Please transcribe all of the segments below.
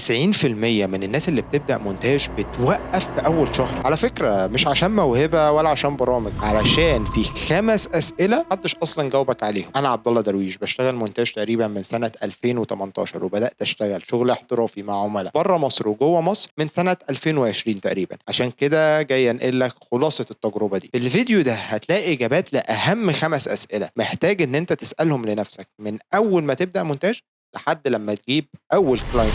90% من الناس اللي بتبدأ مونتاج بتوقف في أول شهر، على فكرة مش عشان موهبة ولا عشان برامج، علشان في 5 أسئلة محدش أصلا جاوبك عليهم. أنا عبد الله درويش بشتغل مونتاج تقريبا من سنة 2018، وبدأت أشتغل شغل احترافي مع عملاء بره مصر وجوه مصر من سنة 2020 تقريبا. عشان كده جاي أنقل لك خلاصة التجربة دي. في الفيديو ده هتلاقي إجابات لأهم 5 أسئلة محتاج إن أنت تسألهم لنفسك من أول ما تبدأ مونتاج لحد لما تجيب أول كلاينت.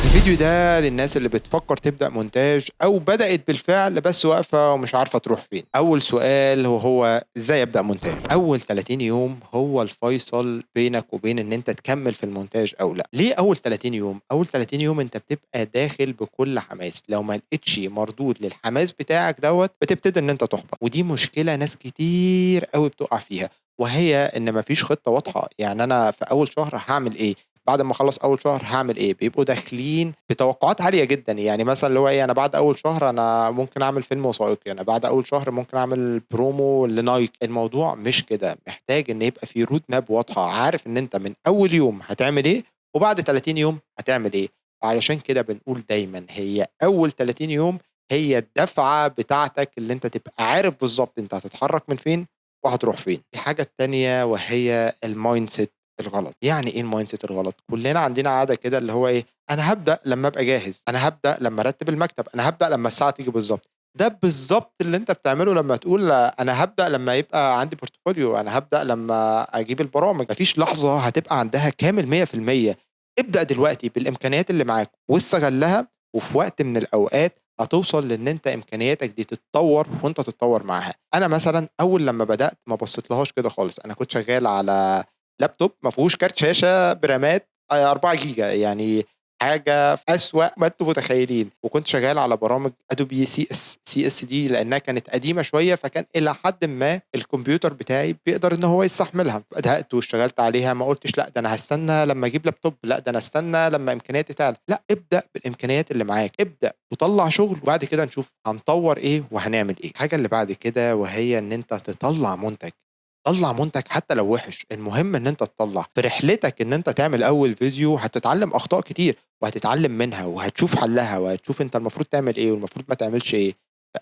الفيديو ده للناس اللي بتفكر تبدأ مونتاج أو بدأت بالفعل بس واقفة ومش عارفة تروح فين. أول سؤال هو إزاي أبدأ مونتاج؟ أول 30 يوم هو الفيصل بينك وبين إن أنت تكمل في المونتاج أو لأ. ليه أول 30 يوم؟ أول 30 يوم أنت بتبقى داخل بكل حماس، لو ما لقيتش مردود للحماس بتاعك بتبتدي إن أنت تحبط، ودي مشكلة ناس كتير قوي بتقع فيها، وهي إن مفيش خطة واضحة. يعني أنا في أول شهر هعمل إيه؟ بعد ما اخلص اول شهر هعمل ايه؟ بيبقوا داخلين بتوقعات عاليه جدا. يعني مثلا اللي هو ايه، انا بعد اول شهر انا ممكن اعمل فيلم وثائقي، انا بعد اول شهر ممكن اعمل برومو لنايك. الموضوع مش كده، محتاج ان يبقى في رود ماب واضحه، عارف ان انت من اول يوم هتعمل ايه وبعد 30 يوم هتعمل ايه. علشان كده بنقول دايما هي اول 30 يوم هي الدفعه بتاعتك، اللي انت تبقى عارف بالظبط انت هتتحرك من فين وهتروح فين. الحاجه التانيه وهي المايند سيت الغلط. يعني ايه المايند سيت الغلط؟ كلنا عندنا عاده كده اللي هو ايه، انا هبدا لما ابقى جاهز، انا هبدا لما ارتب المكتب، انا هبدا لما الساعه تيجي بالظبط. ده بالظبط اللي انت بتعمله لما تقول انا هبدا لما يبقى عندي بورتفوليو، انا هبدا لما اجيب البرامج. مفيش لحظه هتبقى عندها كامل 100%. ابدا دلوقتي بالامكانيات اللي معاك واستغلها، وفي وقت من الاوقات هتوصل لان انت امكانياتك دي تتطور وانت تتطور معاها. انا مثلا اول لما بدات ما بصيتلهاش كده خالص، انا كنت شغال على لابتوب ما فيهوش كارت شاشه برامات 4 جيجا، يعني حاجه في اسوأ ما انتم متخيلين. وكنت شغال على برامج ادوبي سي اس دي لانها كانت قديمه شويه، فكان الى حد ما الكمبيوتر بتاعي بيقدر ان هو يستحملها. بدات واشتغلت عليها، ما قلتش لا ده انا هستنى لما اجيب لابتوب، لا ده انا استنى لما امكانياتي تعلى. لا، ابدا بالامكانيات اللي معاك، ابدا وطلع شغل، وبعد كده نشوف هنطور ايه وهنعمل ايه. الحاجه اللي بعد كده وهي ان انت تطلع منتج. طلع منتج حتى لو وحش، المهم ان انت تطلع. في رحلتك ان انت تعمل اول فيديو هتتعلم اخطاء كتير وهتتعلم منها وهتشوف حلها وهتشوف انت المفروض تعمل ايه والمفروض ما تعملش ايه.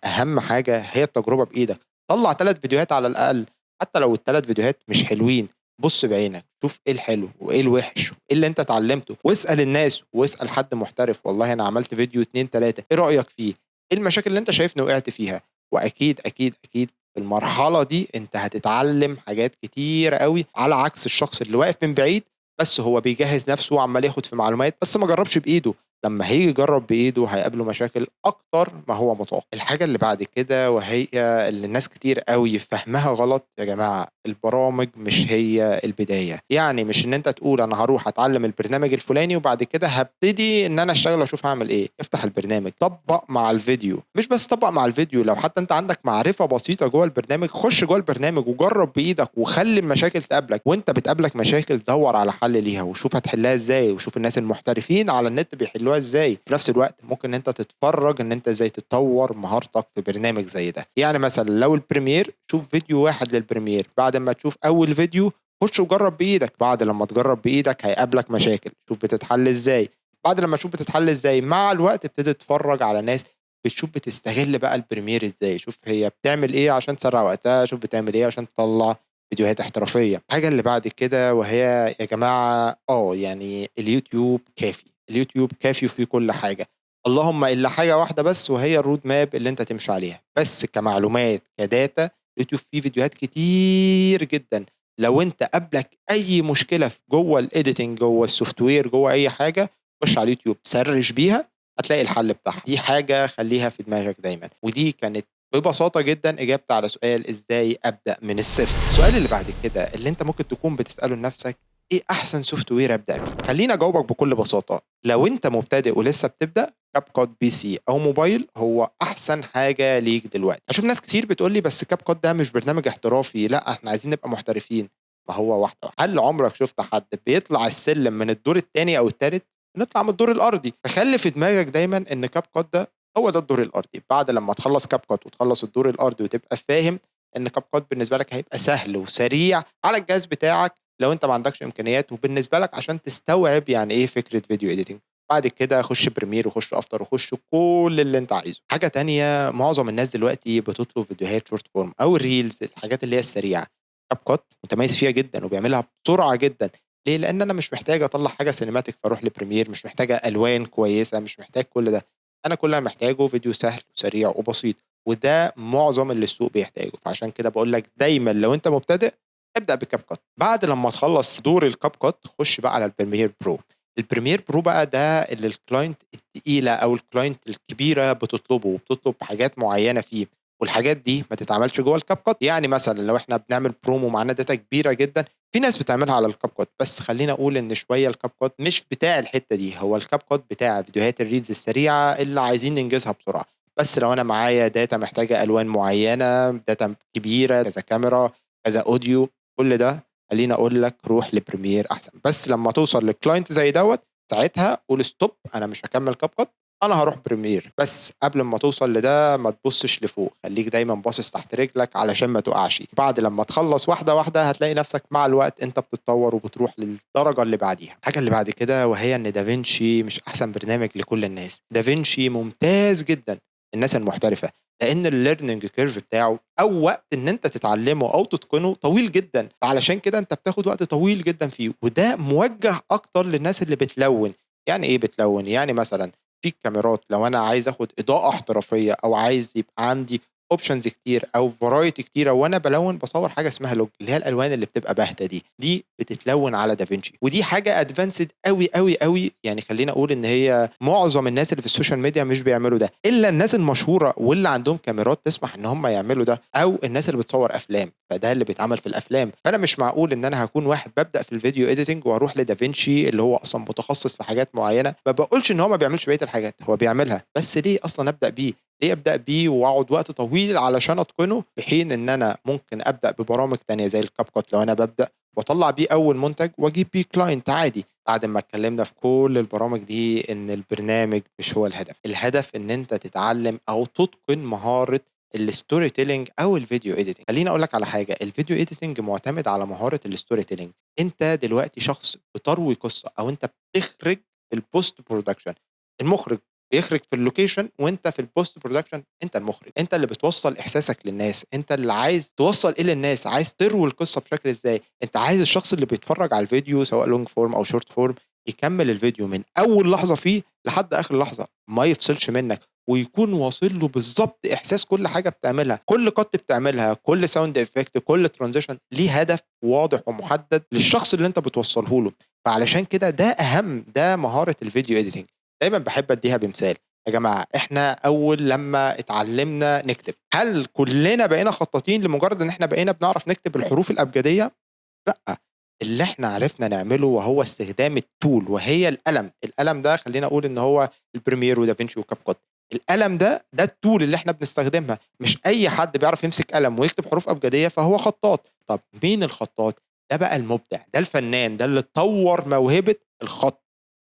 اهم حاجة هي التجربة بايدك. طلع 3 فيديوهات على الاقل، حتى لو ال3 فيديوهات مش حلوين بص بعينك شوف ايه الحلو وايه الوحش وايه اللي انت اتعلمته، واسأل الناس واسأل حد محترف، والله انا عملت فيديو 2 3 ايه رأيك فيه، ايه المشاكل اللي انت شايفني وقعت فيها. واكيد اكيد اكيد في المرحلة دي انت هتتعلم حاجات كتير قوي، على عكس الشخص اللي واقف من بعيد بس هو بيجهز نفسه وعمال ياخد في معلومات بس ما جربش بايده. لما هيجي يجرب بايده هيقابله مشاكل اكتر ما هو متوقع. الحاجة اللي بعد كده وهي اللي الناس كتير قوي فهمها غلط يا جماعة، البرامج مش هي البداية. يعني مش ان انت تقول انا هروح اتعلم البرنامج الفلاني وبعد كده هبتدي ان انا اشتغل واشوف هعمل ايه. افتح البرنامج، طبق مع الفيديو. مش بس طبق مع الفيديو، لو حتى انت عندك معرفة بسيطة جوه البرنامج خش جوه البرنامج وجرب بايدك وخلي المشاكل تقابلك. وانت بتقابلك مشاكل دور على حل ليها وشوف هتحلها ازاي، وشوف الناس المحترفين على النت بيحلوها ازاي. في نفس الوقت ممكن انت تتفرج ان انت ازاي تطور مهارتك في برنامج زي ده. يعني مثلا لو البريمير، شوف فيديو واحد للبريمير، بعد ما تشوف اول فيديو خش وجرب بايدك. بعد لما تجرب بايدك هيقابلك مشاكل، شوف بتتحل ازاي. بعد لما تشوف بتتحل ازاي مع الوقت ابتدي تتفرج على ناس بتشوف بتستغل بقى البريمير ازاي، شوف هي بتعمل ايه عشان تسرع وقتها، شوف بتعمل ايه عشان تطلع فيديوهات احترافية. الحاجة اللي بعد كده وهي يا جماعة يعني اليوتيوب كافي، اليوتيوب كافي وفيه كل حاجة، اللهم إلا حاجة واحدة بس وهي الرود ماب اللي انت تمشي عليها. بس كمعلومات كداتا اليوتيوب فيه فيديوهات كتير جدا. لو انت قابلك اي مشكلة في جوه الايديتنج جوه السوفت وير جوه اي حاجة، خش على اليوتيوب سرش بيها هتلاقي الحل بتاعها. دي حاجة خليها في دماغك دايما. ودي كانت ببساطة جدا إجابتي على سؤال إزاي أبدأ من الصفر. السؤال اللي بعد كده اللي أنت ممكن تكون بتسأله لنفسك، إيه أحسن سوفت وير أبدأ بيه؟ خليني أجاوبك بكل بساطة. لو أنت مبتدئ ولسه بتبدأ، كاب كود بي سي أو موبايل هو أحسن حاجة ليك دلوقتي. أشوف ناس كتير بتقول لي بس كاب كود ده مش برنامج احترافي، لا إحنا عايزين نبقى محترفين. ما هو واحدة واحدة. هل عمرك شفت حد بيطلع السلم من الدور الثاني أو الثالث؟ نطلع من الدور الأرضي. فخلي في دماغك دايما إن كاب كود ده هو ده الدور الارضي. بعد لما تخلص كاب كات وتخلص الدور الارضي وتبقى فاهم ان كاب كات بالنسبه لك هيبقى سهل وسريع على الجهاز بتاعك، لو انت ما عندكش امكانيات وبالنسبه لك عشان تستوعب يعني ايه فكره فيديو اديتنج. بعد كده خش بريمير وخش افتر وخش كل اللي انت عايزه. حاجه تانية، معظم الناس دلوقتي بتطلب فيديوهات شورت فورم او الريلز، الحاجات اللي هي السريعه. كاب كات متميز فيها جدا وبيعملها بسرعه جدا. ليه؟ لان انا مش محتاج اطلع حاجه سينماتيك فاروح لبريمير، مش محتاجه الوان كويسه، مش محتاج كل ده. انا كل اللي محتاجه فيديو سهل وسريع وبسيط، وده معظم اللي السوق بيحتاجه. فعشان كده بقول لك دايما لو انت مبتدئ ابدا بكاب كات. بعد لما تخلص دور الكاب كات خش بقى على البريمير برو. البريمير برو بقى ده اللي الكلاينت التقيله او الكلاينت الكبيره بتطلبه، وبتطلب حاجات معينه فيه، والحاجات دي ما تتعملش جوه الكاب كات. يعني مثلا لو احنا بنعمل برومو معانا داتا كبيره جدا، في ناس بتعملها على الكاب كات، بس خلينا اقول ان شويه الكاب كات مش بتاع الحته دي، هو الكاب كات بتاع فيديوهات الريلز السريعه اللي عايزين ننجزها بسرعه. بس لو انا معايا داتا محتاجه الوان معينه، داتا كبيره، كذا كاميرا، كذا اوديو، كل ده خليني اقول لك روح لبريمير احسن. بس لما توصل للكلاينت زي دوت، ساعتها قول ستوب، انا مش هكمل كاب كات، انا هروح بريمير. بس قبل ما توصل لده ما تبصش لفوق، خليك دايما باصص تحت رجلك علشان ما تقعش. بعد لما تخلص واحده واحده هتلاقي نفسك مع الوقت انت بتتطور وبتروح للدرجه اللي بعديها. الحاجه اللي بعد كده وهي ان دافينشي مش احسن برنامج لكل الناس. دافينشي ممتاز جدا الناس المحترفه، لان الليرنينج كيرف بتاعه او وقت ان انت تتعلمه او تتقنه طويل جدا، فعلشان كده انت بتاخد وقت طويل جدا فيه. وده موجه اكتر للناس اللي بتلون. يعني ايه بتلون؟ يعني مثلا في الكاميرات لو انا عايز اخد اضاءه احترافيه او عايز يبقى عندي اوبشنز كتير او فرايتي كتيره وانا بلون، بصور حاجه اسمها لوج، اللي هي الالوان اللي بتبقى باهته دي بتتلون على دافينشي. ودي حاجه ادفانسد قوي قوي قوي. يعني خلينا اقول ان هي معظم الناس اللي في السوشيال ميديا مش بيعملوا ده، الا الناس المشهوره واللي عندهم كاميرات تسمح ان هم يعملوا ده، او الناس اللي بتصور افلام، فده اللي بيتعمل في الافلام. فانا مش معقول ان انا هكون واحد ببدا في الفيديو اديتنج واروح لدافينشي اللي هو اصلا متخصص في حاجات معينه. ما بقولش ان هو ما بيعملش بقيه الحاجات، هو بيعملها، بس ليه اصلا ابدا بيه؟ ليه ابدا بيه واقعد وقت طويل علشان اتقنه، في حين ان انا ممكن ابدا ببرامج تانية زي الكاب كات لو انا ببدا، واطلع بيه اول منتج واجيب بيه كلاينت عادي. بعد ما اتكلمنا في كل البرامج دي ان البرنامج مش هو الهدف. الهدف ان انت تتعلم او تتقن مهارة الستوري تيلينج او الفيديو اديتنج. خليني اقول لك على حاجه، الفيديو اديتنج معتمد على مهاره الستوري تيلينج. انت دلوقتي شخص بتروي قصه او انت بتخرج في البوست برودكشن. المخرج بيخرج في اللوكيشن، وانت في البوست برودكشن انت المخرج، انت اللي بتوصل احساسك للناس، انت اللي عايز توصل ايه للناس، عايز تروي القصه بشكل ازاي. انت عايز الشخص اللي بيتفرج على الفيديو سواء لونج فورم او شورت فورم يكمل الفيديو من اول لحظه فيه لحد اخر لحظه، ما يفصلش منك، ويكون واصل له بالظبط احساس كل حاجه بتعملها، كل قط بتعملها، كل ساوند افكت، كل ترانزيشن ليه هدف واضح ومحدد للشخص اللي انت بتوصله له. فعلشان كده ده اهم، ده مهاره الفيديو اديتنج. دايما بحب اديها بمثال. يا جماعه احنا اول لما اتعلمنا نكتب، هل كلنا بقينا خطاطين لمجرد ان احنا بقينا بنعرف نكتب الحروف الابجديه؟ لا. اللي احنا عرفنا نعمله وهو استخدام التول وهي القلم. القلم ده خلينا اقول ان هو البريمير ودافنشي وكاب كات. القلم ده التول اللي احنا بنستخدمها. مش اي حد بيعرف يمسك قلم ويكتب حروف ابجديه فهو خطاط. طب مين الخطاط؟ ده بقى المبدع، ده الفنان، ده اللي طور موهبه الخط.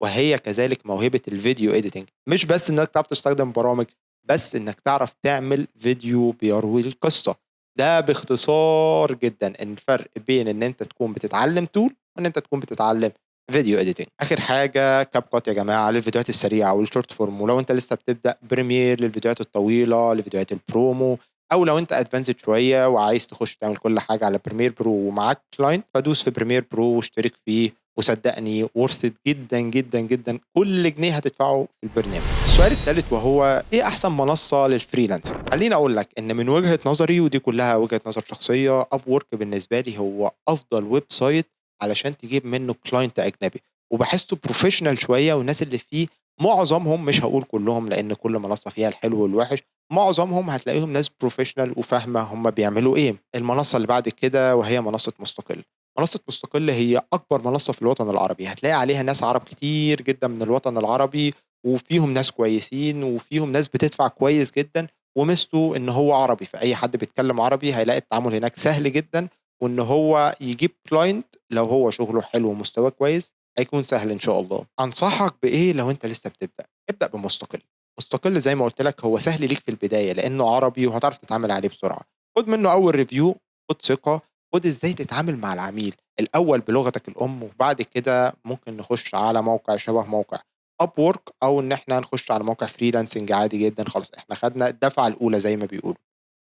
وهي كذلك موهبه الفيديو اديتنج، مش بس انك تعرف تستخدم برامج، بس انك تعرف تعمل فيديو بيروي القصه. ده باختصار جدا الفرق بين ان انت تكون بتتعلم تول وان انت تكون بتتعلم فيديو اديتنج. اخر حاجه كاب كات يا جماعه للفيديوهات السريعه والشورت فورم، ولو انت لسه بتبدا بريمير للفيديوهات الطويله لفيديوهات البرومو، او لو انت ادفانسد شويه وعايز تخش تعمل كل حاجه على بريمير برو ومعاك كلاينت، فدوس في بريمير برو واشترك فيه، وصدقني ورثت جدا جدا جدا كل جنيه هتدفعه في البرنامج. السؤال الثالث وهو ايه احسن منصه للفريلانس؟ خليني اقول لك ان من وجهه نظري، ودي كلها وجهه نظر شخصيه، اب وورك بالنسبه لي هو افضل ويب سايت علشان تجيب منه كلاينت اجنبي. وبحسه بروفيشنال شويه، والناس اللي فيه معظمهم، مش هقول كلهم لان كل منصه فيها الحلو والوحش، معظمهم هتلاقيهم ناس بروفيشنال وفاهمه هم بيعملوا ايه. المنصه اللي بعد كده وهي منصه مستقل. منصة مستقل هي أكبر منصة في الوطن العربي، هتلاقي عليها ناس عرب كتير جدا من الوطن العربي، وفيهم ناس كويسين وفيهم ناس بتدفع كويس جدا. وميزته إن هو عربي، فأي حد بيتكلم عربي هيلاقي التعامل هناك سهل جدا، وإن هو يجيب كلاينت لو هو شغله حلو ومستواه كويس هيكون سهل إن شاء الله. أنصحك بإيه لو أنت لسه بتبدأ؟ ابدأ بمستقل. مستقل زي ما قلت لك هو سهل ليك في البداية لأنه عربي وهتعرف تتعامل عليه بسرعة. خد منه أول ريفيو، خد ثقة، خُد إزاي تتعامل مع العميل، الأول بلغتك الأم، وبعد كده ممكن نخش على موقع شبه موقع Upwork، أو إن إحنا نخش على موقع freelancing عادي جدًا. خلاص إحنا خدنا الدفعة الأولى زي ما بيقولوا،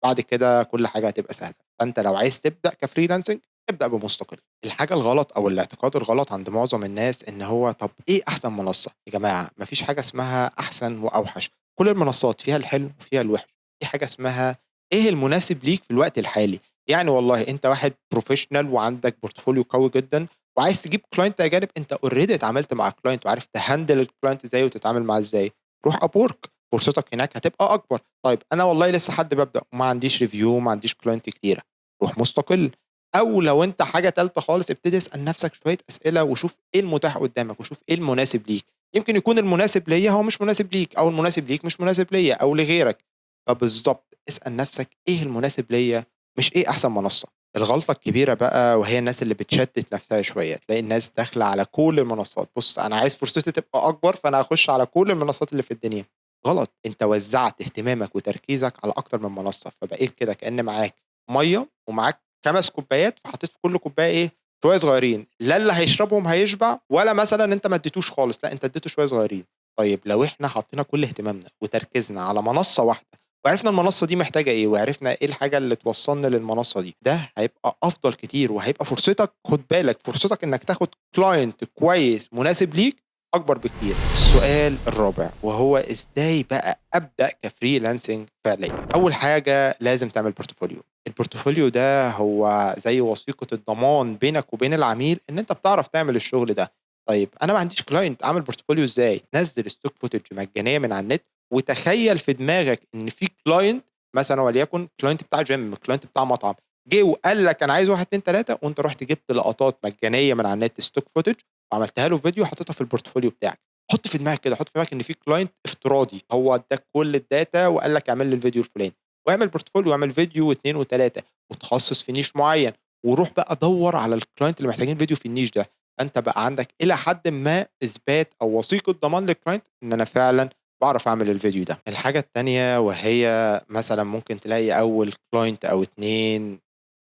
بعد كده كل حاجة هتبقى سهلة. فأنت لو عايز تبدأ كfreelancing ابدأ بمستقل. الحاجة الغلط أو الاعتقاد الغلط عند معظم الناس إن هو طب إيه أحسن منصة؟ يا جماعة ما فيش حاجة اسمها أحسن وأوحش، كل المنصات فيها الحلو وفيها الوحش، في حاجة اسمها إيه المناسب ليك في الوقت الحالي. يعني والله أنت واحد professional وعندك portfolio قوي جدًا وعايز تجيب client أجانب، أنت already اتعاملت مع client وعارف تhandle الclient إزاي وتتعامل معاه إزاي، روح Upwork فرصتك هناك هتبقى أكبر. طيب أنا والله لسه حد بابدأ وما عنديش review وما عنديش client كتيرة، روح مستقل. أو لو أنت حاجة تالتة خالص ابتدي اسأل نفسك شوية أسئلة وشوف إيه المتاح قدامك وشوف إيه المناسب ليك، يمكن يكون المناسب ليّا هو مش مناسب ليك، أو المناسب ليك مش مناسب ليّا أو لغيرك. فبالضبط اسأل نفسك إيه المناسب ليّا، مش إيه أحسن منصة. الغلطة الكبيرة بقى وهي الناس اللي بتشتت نفسها شوية، تلاقي الناس داخلة على كل المنصات، بُص أنا عايز فرصتي تبقى أكبر فأنا هاخش على كل المنصات اللي في الدنيا. غلط، أنت وزّعت اهتمامك وتركيزك على أكتر من منصة، فبقيت كده كأن معاك مَيّة ومعاك 5 كوبايات، فحطيت في كل كوباية إيه، شوية صغيرين، لا اللي هيشربهم هيشبع ولا مثلًا أنت ما اديتوش خالص، لأ أنت اديته شوية صغيرين. طيب لو إحنا حطينا كل اهتمامنا وتركيزنا على منصة واحدة وعرفنا المنصة دي محتاجة إيه، وعرفنا إيه الحاجة اللي توصّلنا للمنصة دي، ده هيبقى أفضل كتير، وهيبقى فرصتك خُد بالك، فرصتك إنك تاخد client كويس مناسب ليك أكبر بكتير. السؤال الرابع وهو إزاي بقى أبدأ كfreelancing فعليًا؟ أول حاجة لازم تعمل portfolio. الportfolio ده هو زي وثيقة الضمان بينك وبين العميل إن أنت بتعرف تعمل الشغل ده. طيب أنا ما عنديش client أعمل portfolio إزاي؟ نزّل stock footage مجانية من على النت، وتخيّل في دماغك إن في client مثلًا وليكن client بتاع gym، client بتاع مطعم، جه وقال لك أنا عايز 1، 2، 3 وأنت رُحت جبت لقطات مجانية من على النت stock footage وعملتها له فيديو وحطيتها في الportfolio بتاعك. حُط في دماغك كده، حُط في دماغك إن في client افتراضي هو ادّاك كل الdata وقال لك اعمل لي الفيديو الفلاني، واعمل portfolio واعمل فيديو و2 و3 واتخصص في niche معيّن، وروح بقى دَوّر على الclient اللي محتاجين فيديو في الniche ده. فأنت بقى عندك إلى حدٍ ما إثبات أو وثيقة ضمان للclient إن أنا فعلًا باعرف أعمل الفيديو ده. الحاجة التانية وهي مثلًا ممكن تلاقي أول client أو 2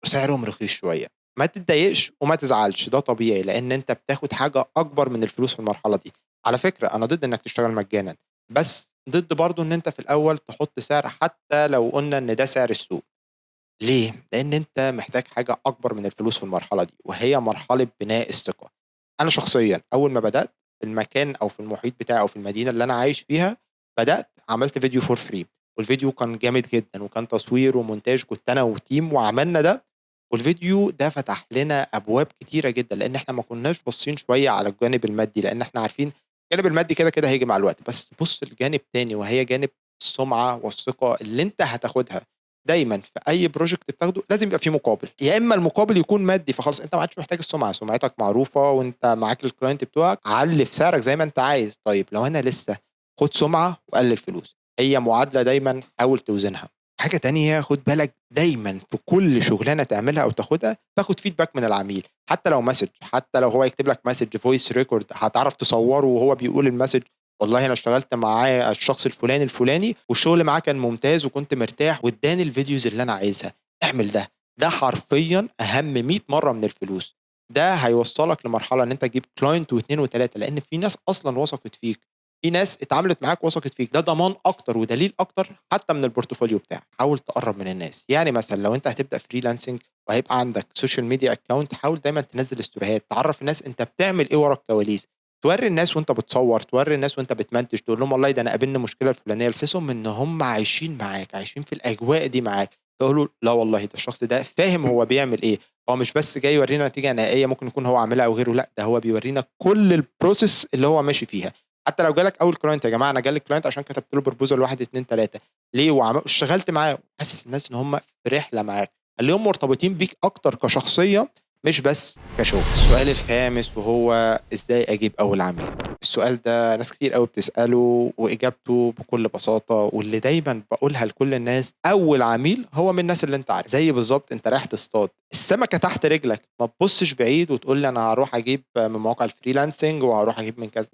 سعرهم رخيص شوية، ما تتضايقش وما تزعلش، ده طبيعي لإن أنت بتاخد حاجة أكبر من الفلوس في المرحلة دي. على فكرة أنا ضد إنك تشتغل مجانًا، بس ضد برضه إن أنت في الأول تحط سعر حتى لو قُلنا إن ده سعر السوق. ليه؟ لإن أنت محتاج حاجة أكبر من الفلوس في المرحلة دي، وهي مرحلة بناء الثقة. أنا شخصيًا أول ما بدأت في المكان أو في المحيط بتاعي أو في المدينة اللي أنا عايش فيها، بدأت عملت فيديو for free والفيديو كان جامد جدًا وكان تصوير ومونتاج، كنت أنا وteam وعملنا ده، والفيديو ده فتح لنا أبواب كتيرة جدًا، لإن إحنا ما كناش باصين شوية على الجانب المادي، لإن إحنا عارفين الجانب المادي كده، كده هييجي مع الوقت، بس بُص لجانب تاني وهي جانب السُمعة والثقة اللي أنت هتاخدها. دايمًا في أي project بتاخده لازم يبقى في مقابل، يا إما المقابل يكون مادي فخلاص أنت ما عادش محتاج السُمعة، سُمعتك معروفة وأنت معاك الclient بتوعك، علِّ في سعرك زي ما أنت عايز. طيب لو أنا لسه خُد سُمعة وقلِّل فلوس، هي معادلة دايمًا حاول توزنها. حاجة تانية خُد بالك دايمًا في كل شغلانة تعملها أو تاخدها، تاخد feedback من العميل، حتى لو message، حتى لو هو يكتب لك message voice record هتعرف تصوّره وهو بيقول الmessage، والله أنا اشتغلت معاه الشخص الفلاني الفلاني والشغل معاه كان ممتاز وكنت مرتاح وادّاني الفيديوز اللي أنا عايزها. اعمل ده، ده حرفيًا أهم 100 مرّة من الفلوس. ده هيوصّلك لمرحلة إن أنت تجيب client و2 و3 لإن في ناس أصلًا وثقت فيك، في ناس اتعاملت معاك وثقت فيك، ده ضمان أكتر ودليل أكتر حتى من الportfolio بتاعك. حاول تقرّب من الناس، يعني مثلًا لو أنت هتبدأ freelancing وهيبقى عندك social media account حاول دايمًا تنزّل استوريهات، تعرّف الناس أنت بتعمل إيه ورا الكواليس. تورّي الناس وأنت بتصوّر، تورّي الناس وأنت بتمنتج، تقول لهم والله ده أنا قابلني المشكلة الفلانية، تحسسهم إن هم عايشين معاك، عايشين في الأجواء دي معاك، يقولوا لا والله ده الشخص ده فاهم هو بيعمل إيه، هو مش بس جاي يورّينا نتيجة نهائية ممكن يكون هو عاملها أو غيره، لأ ده هو بيورّينا كل الprocess اللي هو ماشي فيها. حتى لو جالك أول client يا جماعة أنا جالي client عشان كتبت له proposal 1، 2، 3 ليه اشتغلت معاه، حسّس الناس إن هم في رحلة معاك، خلّيهم مرتبطين بيك أكتر كشخصية مش بس كشغل. السؤال الخامس وهو إزاي أجيب أول عميل؟ السؤال ده ناس كتير أوي بتسأله وإجابته بكل بساطة واللي دايمًا باقولها لكل الناس، أول عميل هو من الناس اللي أنت عارفها، زي بالضبط أنت رايح تصطاد، السمكة تحت رجلك، ما تبُصّش بعيد وتقول لي أنا هاروح أجيب من مواقع الfreelancing وهاروح أجيب من كذا،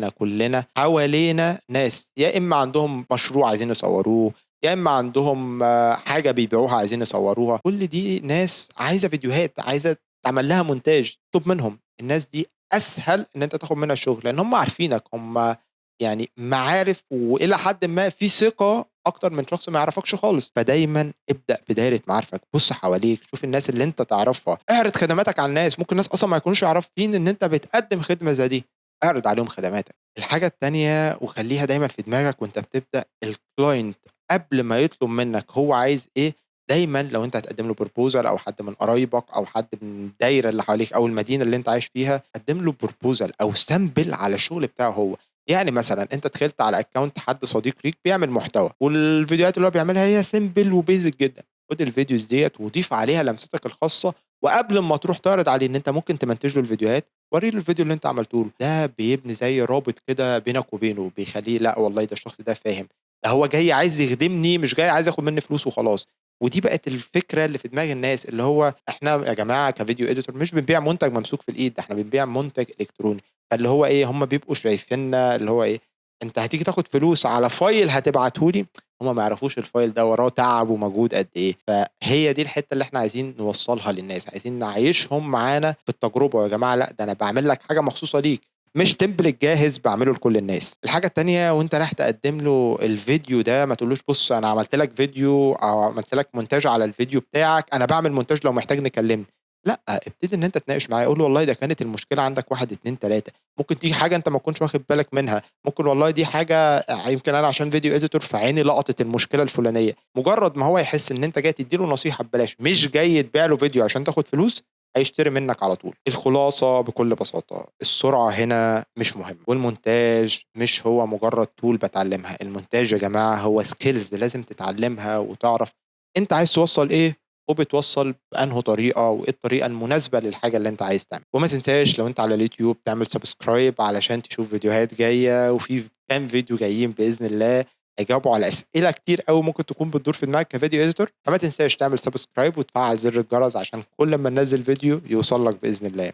كلنا حوالينا ناس يا إما عندهم مشروع عايزين يصوّروه، يا اما عندهم حاجه بيبيعوها عايزين يصوروها. كل دي ناس عايزه فيديوهات، عايزه تعمل لها مونتاج. اطلب منهم، الناس دي اسهل ان انت تاخد منها الشغل، لان هم عارفينك، هم يعني معارف، والى حد ما في ثقه اكتر من شخص ما يعرفكش خالص. فدايما ابدا بدايره معارفك، بص حواليك، شوف الناس اللي انت تعرفها، اعرض خدماتك على الناس. ممكن الناس اصلا ما يكونوش عارفين ان انت بتقدم خدمه زي دي، اعرض عليهم خدماتك. الحاجه التانيه وخليها دايما في دماغك وانت بتبدا، الكلاينت قبل ما يطلب منك هو عايز ايه. دايما لو انت هتقدم له بروبوزال، او حد من قرايبك، او حد من الدايره اللي حواليك، او المدينه اللي انت عايش فيها، قدم له بروبوزال او سامبل على الشغل بتاعه هو. يعني مثلا انت دخلت على اكونت حد صديق ليك بيعمل محتوى، والفيديوهات اللي هو بيعملها هي سيمبل وبيزك جدا، خد الفيديوز ديت وضيف عليها لمستك الخاصه. وقبل ما تروح تعرض عليه ان انت ممكن تمنتج له الفيديوهات، وري له الفيديو اللي انت عملته له. ده بيبني زي رابط كده بينك وبينه، بيخليه لا والله ده الشخص ده فاهم، ده هو جاي عايز يخدمني، مش جاي عايز ياخد مني فلوس وخلاص. ودي بقت الفكره اللي في دماغ الناس، اللي هو احنا يا جماعه كفيديو اديتور مش بنبيع منتج ممسوك في الايد، ده احنا بنبيع منتج الكتروني. فاللي هو ايه، هم بيبقوا شايفيننا اللي هو ايه، انت هتيجي تاخد فلوس على فايل هتبعته لي. هم ما يعرفوش الفايل ده وراه تعب ومجهود قد ايه. فهي دي الحته اللي احنا عايزين نوصلها للناس، عايزين نعيشهم معانا في التجربه. يا جماعه لا، ده انا بعمل لك حاجه مخصوصه ليك، مش تمبلت جاهز بعمله لكل الناس. الحاجه التانيه، وانت رايح تقدم له الفيديو ده، ما تقولوش بص انا عملت لك فيديو او عملت لك مونتاج على الفيديو بتاعك، انا بعمل مونتاج لو محتاج نكلمني. لا، ابتدي ان انت تناقش معاه، قول له والله ده كانت المشكله عندك واحد اتنين تلاته، ممكن دي حاجه انت ما تكونش واخد بالك منها، ممكن والله دي حاجه يمكن انا عشان فيديو اديتور فعيني لقطت المشكله الفلانيه. مجرد ما هو يحس ان انت جاي تديله نصيحه ببلاش، مش جاي تبيع له فيديو عشان تاخد فلوس، هيشتري منك على طول. الخلاصة بكل بساطة، السرعة هنا مش مهم، والمونتاج مش هو مجرد طول بتعلمها. المونتاج يا جماعة هو سكيلز لازم تتعلمها وتعرف انت عايز توصل ايه، وبتوصل بأنه طريقة، وايه الطريقة المناسبة للحاجة اللي انت عايز تعمل. وما تنساش لو انت على اليوتيوب تعمل سبسكرايب علشان تشوف فيديوهات جاية، وفي كام فيديو جايين بإذن الله هيجاوبوا على اسئله كتير قوي ممكن تكون بتدور في دماغك كفيديو اديتور. فما تنساش تعمل سبسكرايب وتفعل زر الجرس عشان كل ما ننزل فيديو يوصل لك باذن الله.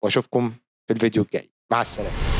واشوفكم في الفيديو الجاي، مع السلامه.